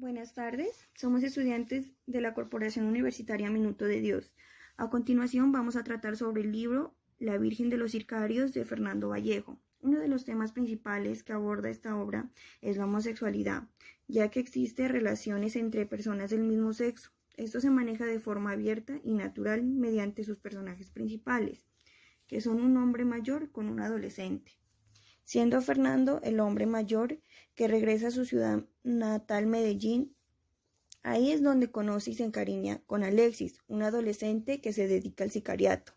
Buenas tardes, somos estudiantes de la Corporación Universitaria Minuto de Dios. A continuación vamos a tratar sobre el libro La Virgen de los Sicarios de Fernando Vallejo. Uno de los temas principales que aborda esta obra es la homosexualidad, ya que existen relaciones entre personas del mismo sexo. Esto se maneja de forma abierta y natural mediante sus personajes principales, que son un hombre mayor con un adolescente, siendo Fernando el hombre mayor que regresa a su ciudad natal Medellín. Ahí es donde conoce y se encariña con Alexis, un adolescente que se dedica al sicariato.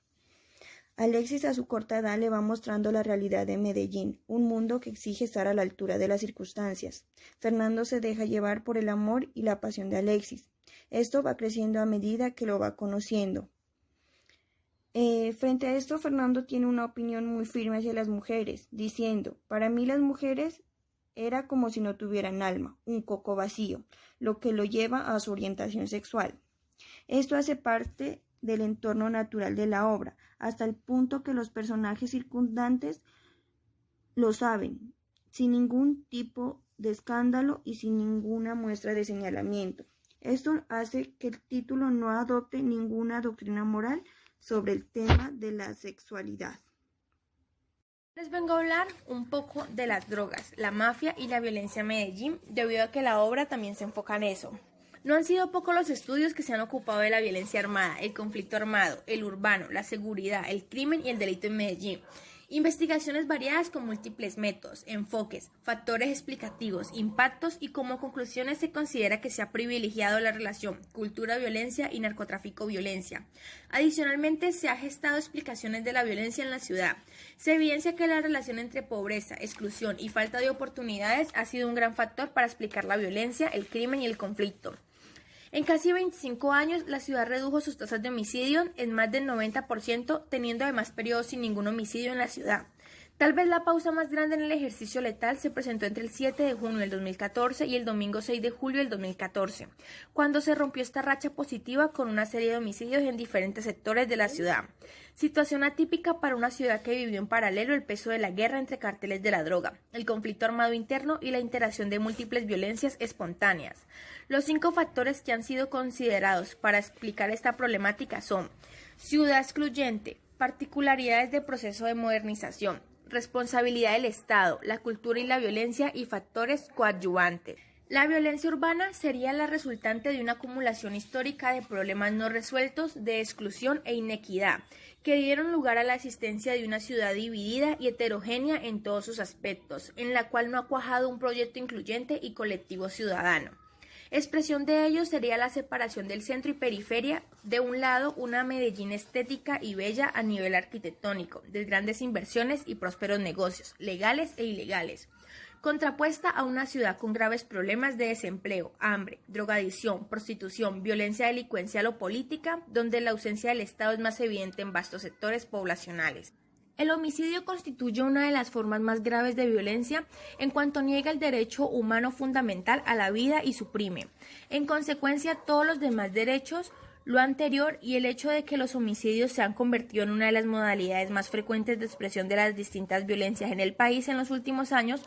Alexis a su corta edad le va mostrando la realidad de Medellín, un mundo que exige estar a la altura de las circunstancias. Fernando se deja llevar por el amor y la pasión de Alexis. Esto va creciendo a medida que lo va conociendo. Frente a esto, Fernando tiene una opinión muy firme hacia las mujeres, diciendo: para mí las mujeres era como si no tuvieran alma, un coco vacío, lo que lo lleva a su orientación sexual. Esto hace parte del entorno natural de la obra, hasta el punto que los personajes circundantes lo saben, sin ningún tipo de escándalo y sin ninguna muestra de señalamiento. Esto hace que el título no adopte ninguna doctrina moral sobre el tema de la sexualidad. Les vengo a hablar un poco de las drogas, la mafia y la violencia en Medellín, debido a que la obra también se enfoca en eso. No han sido pocos los estudios que se han ocupado de la violencia armada, el conflicto armado, el urbano, la seguridad, el crimen y el delito en Medellín. Investigaciones variadas con múltiples métodos, enfoques, factores explicativos, impactos y como conclusiones se considera que se ha privilegiado la relación cultura-violencia y narcotráfico-violencia. Adicionalmente, se ha gestado explicaciones de la violencia en la ciudad. Se evidencia que la relación entre pobreza, exclusión y falta de oportunidades ha sido un gran factor para explicar la violencia, el crimen y el conflicto. En casi 25 años, la ciudad redujo sus tasas de homicidio en más del 90%, teniendo además periodos sin ningún homicidio en la ciudad. Tal vez la pausa más grande en el ejercicio letal se presentó entre el 7 de junio del 2014 y el domingo 6 de julio del 2014, cuando se rompió esta racha positiva con una serie de homicidios en diferentes sectores de la ciudad. Situación atípica para una ciudad que vivió en paralelo el peso de la guerra entre carteles de la droga, el conflicto armado interno y la interacción de múltiples violencias espontáneas. Los 5 factores que han sido considerados para explicar esta problemática son: ciudad excluyente, particularidades del proceso de modernización, responsabilidad del Estado, la cultura y la violencia y factores coadyuvantes. La violencia urbana sería la resultante de una acumulación histórica de problemas no resueltos, de exclusión e inequidad, que dieron lugar a la existencia de una ciudad dividida y heterogénea en todos sus aspectos, en la cual no ha cuajado un proyecto incluyente y colectivo ciudadano. Expresión de ello sería la separación del centro y periferia, de un lado una Medellín estética y bella a nivel arquitectónico, de grandes inversiones y prósperos negocios, legales e ilegales, contrapuesta a una ciudad con graves problemas de desempleo, hambre, drogadicción, prostitución, violencia delincuencial o política, donde la ausencia del Estado es más evidente en vastos sectores poblacionales. El homicidio constituye una de las formas más graves de violencia en cuanto niega el derecho humano fundamental a la vida y suprime, en consecuencia, todos los demás derechos. Lo anterior y el hecho de que los homicidios se han convertido en una de las modalidades más frecuentes de expresión de las distintas violencias en el país en los últimos años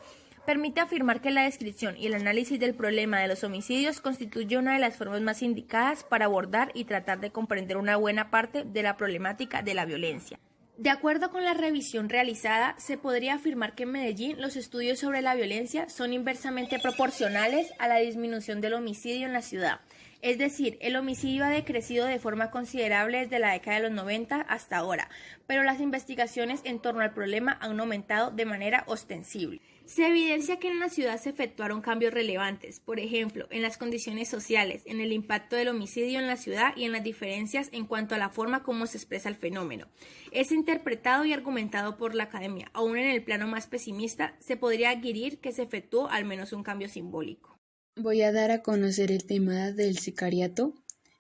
permite afirmar que la descripción y el análisis del problema de los homicidios constituye una de las formas más indicadas para abordar y tratar de comprender una buena parte de la problemática de la violencia. De acuerdo con la revisión realizada, se podría afirmar que en Medellín los estudios sobre la violencia son inversamente proporcionales a la disminución del homicidio en la ciudad. Es decir, el homicidio ha decrecido de forma considerable desde la década de los 90 hasta ahora, pero las investigaciones en torno al problema han aumentado de manera ostensible. Se evidencia que en la ciudad se efectuaron cambios relevantes, por ejemplo, en las condiciones sociales, en el impacto del homicidio en la ciudad y en las diferencias en cuanto a la forma como se expresa el fenómeno. Es interpretado y argumentado por la academia. Aún en el plano más pesimista, se podría adquirir que se efectuó al menos un cambio simbólico. Voy a dar a conocer el tema del sicariato.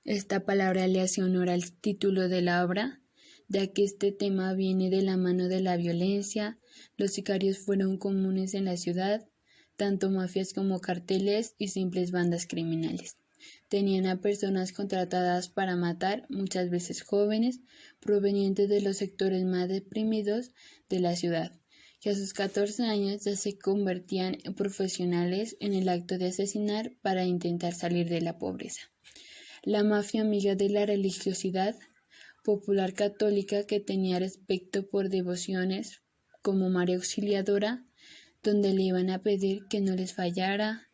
Esta palabra le hace honor al título de la obra, ya que este tema viene de la mano de la violencia. Los sicarios fueron comunes en la ciudad, tanto mafias como carteles y simples bandas criminales. Tenían a personas contratadas para matar, muchas veces jóvenes, provenientes de los sectores más deprimidos de la ciudad, que a sus 14 años ya se convertían en profesionales en el acto de asesinar para intentar salir de la pobreza. La mafia, amiga de la religiosidad popular católica, que tenía respeto por devociones como María Auxiliadora, donde le iban a pedir que no les fallara,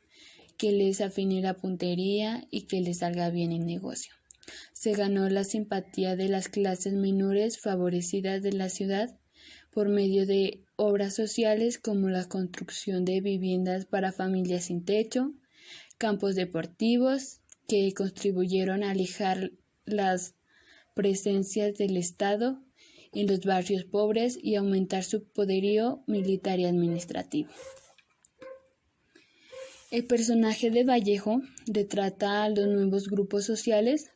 que les afine la puntería y que les salga bien el negocio. Se ganó la simpatía de las clases menores favorecidas de la ciudad por medio de obras sociales como la construcción de viviendas para familias sin techo, campos deportivos, que contribuyeron a alejar las presencias del Estado en los barrios pobres y aumentar su poderío militar y administrativo. El personaje de Vallejo retrata a los nuevos grupos sociales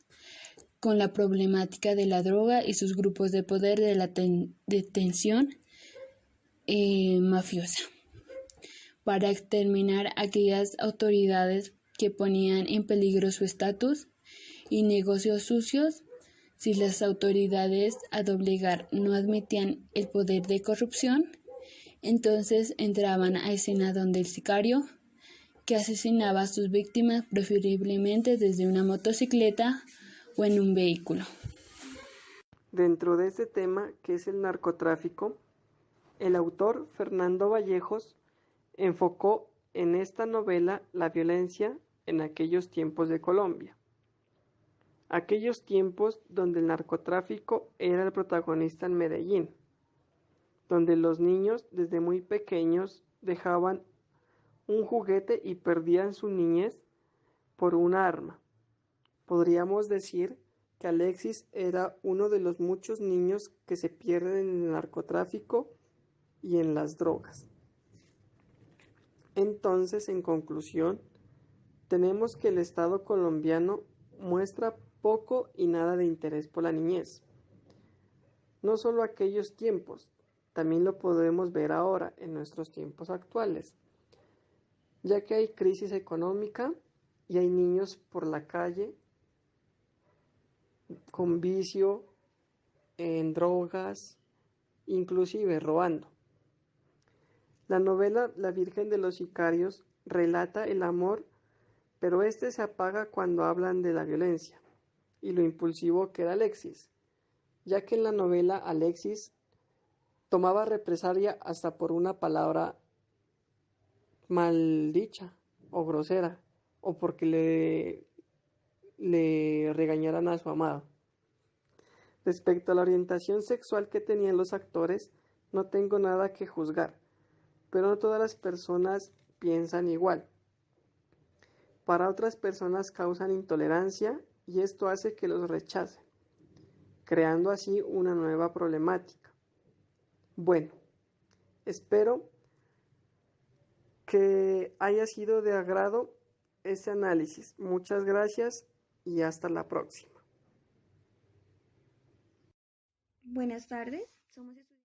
con la problemática de la droga y sus grupos de poder de la detención mafiosa, para exterminar aquellas autoridades que ponían en peligro su estatus y negocios sucios. Si las autoridades a doblegar no admitían el poder de corrupción, entonces entraban a escena donde el sicario, que asesinaba a sus víctimas preferiblemente desde una motocicleta o en un vehículo. Dentro de este tema, que es el narcotráfico, el autor Fernando Vallejos enfocó en esta novela la violencia en aquellos tiempos de Colombia. Aquellos tiempos donde el narcotráfico era el protagonista en Medellín, donde los niños desde muy pequeños dejaban un juguete y perdían su niñez por una arma. Podríamos decir que Alexis era uno de los muchos niños que se pierden en el narcotráfico y en las drogas. Entonces, en conclusión, tenemos que el Estado colombiano muestra poco y nada de interés por la niñez. No solo aquellos tiempos, también lo podemos ver ahora en nuestros tiempos actuales, ya que hay crisis económica y hay niños por la calle con vicio en drogas, inclusive robando. La novela La Virgen de los Sicarios relata el amor, pero este se apaga cuando hablan de la violencia y lo impulsivo que era Alexis, ya que en la novela Alexis tomaba represalia hasta por una palabra maldicha o grosera, o porque le regañaran a su amado. Respecto a la orientación sexual que tenían los actores, no tengo nada que juzgar, pero no todas las personas piensan igual. Para otras personas causan intolerancia y esto hace que los rechacen, creando así una nueva problemática. Bueno, espero que haya sido de agrado este análisis. Muchas gracias y hasta la próxima. Buenas tardes, somos estudiantes.